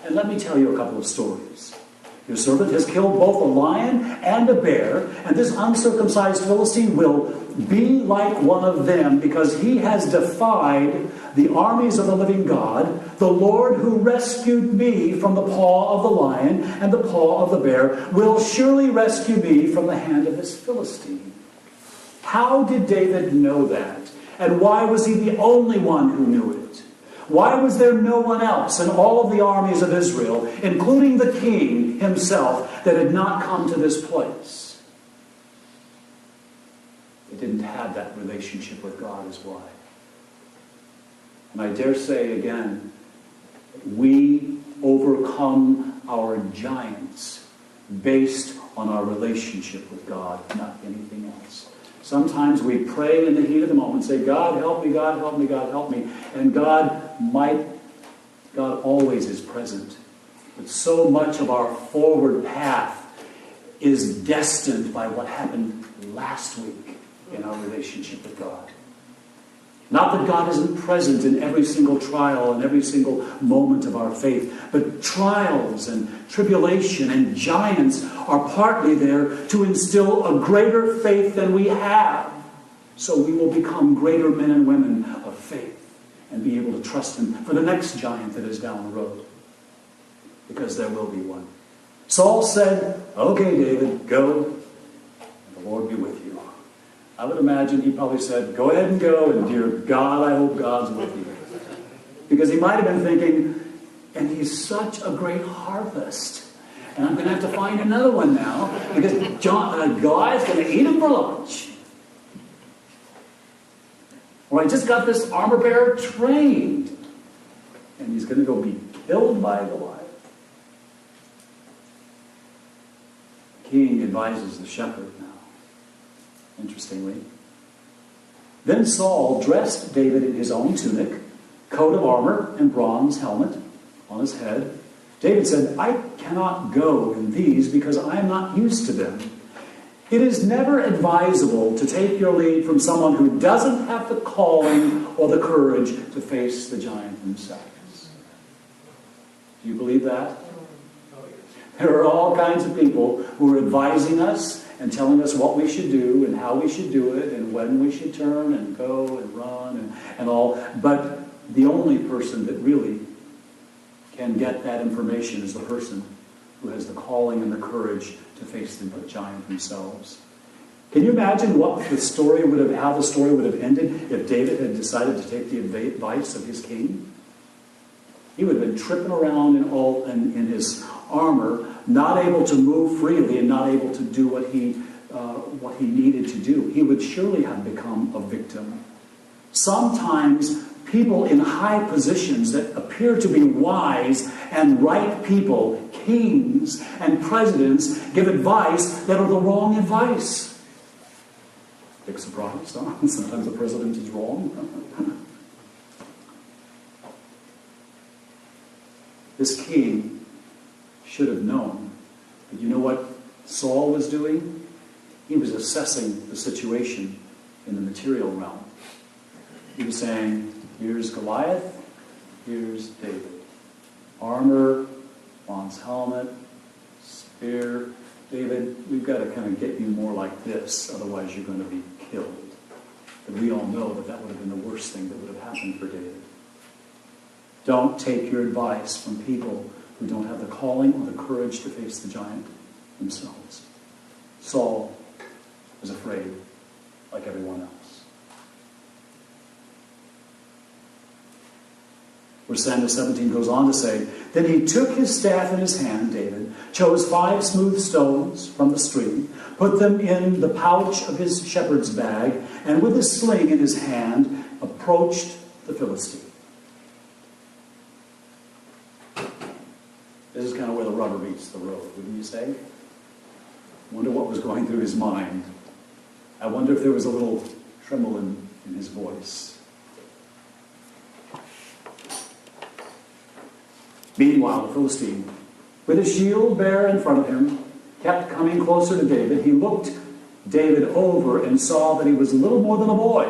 And let me tell you a couple of stories. Your servant has killed both a lion and a bear, and this uncircumcised Philistine will be like one of them, because he has defied the armies of the living God. The Lord who rescued me from the paw of the lion and the paw of the bear will surely rescue me from the hand of this Philistine. How did David know that? And why was he the only one who knew it? Why was there no one else in all of the armies of Israel, including the king himself, that had not come to this place? They didn't have that relationship with God, is why. And I dare say again, we overcome our giants based on our relationship with God, not anything else. Sometimes we pray in the heat of the moment, say, God help me, God help me, God help me. And God always is present. But so much of our forward path is destined by what happened last week in our relationship with God. Not that God isn't present in every single trial and every single moment of our faith, but trials and tribulation and giants are partly there to instill a greater faith than we have, so we will become greater men and women of faith and be able to trust Him for the next giant that is down the road, because there will be one. Saul said, "Okay, David, go, and the Lord be with you." I would imagine he probably said, "Go ahead and go, and dear God, I hope God's with you." Because he might have been thinking, and he's such a great harvest, and I'm going to have to find another one now, because Goliath's going to eat him for lunch. Or I just got this armor bearer trained, and he's going to go be killed by Goliath. The king advises the shepherd now. Interestingly. Then Saul dressed David in his own tunic, coat of armor, and bronze helmet on his head. David said, "I cannot go in these because I am not used to them." It is never advisable to take your lead from someone who doesn't have the calling or the courage to face the giant themselves. Do you believe that? There are all kinds of people who are advising us and telling us what we should do and how we should do it and when we should turn and go and run and all. But the only person that really can get that information is the person who has the calling and the courage to face the giant themselves. Can you imagine how the story would have ended if David had decided to take the advice of his king? He would have been tripping around in his armor, not able to move freely and not able to do what he needed to do. He would surely have become a victim. Sometimes people in high positions that appear to be wise and right people, kings and presidents, give advice that are the wrong advice. Big surprise, huh? Sometimes the president is wrong. This king should have known. But you know what Saul was doing? He was assessing the situation in the material realm. He was saying, here's Goliath, here's David. Armor, bronze helmet, spear. David, we've got to kind of get you more like this, otherwise you're going to be killed. But we all know that would have been the worst thing that would have happened for David. Don't take your advice from people who don't have the calling or the courage to face the giant themselves. Saul was afraid, like everyone else. Verse 17 goes on to say, "Then he took his staff in his hand, David, chose 5 smooth stones from the stream, put them in the pouch of his shepherd's bag, and with his sling in his hand, approached the Philistine." This is kind of where the rubber meets the road, wouldn't you say? I wonder what was going through his mind. I wonder if there was a little tremble in his voice. Meanwhile, the Philistine, with his shield bare in front of him, kept coming closer to David. He looked David over and saw that he was little more than a boy,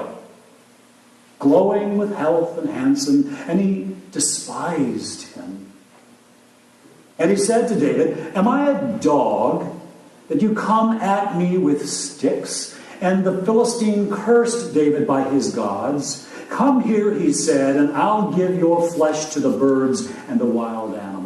glowing with health and handsome, and he despised him. And he said to David, "Am I a dog that you come at me with sticks?" And the Philistine cursed David by his gods. "Come here," he said, "and I'll give your flesh to the birds and the wild animals."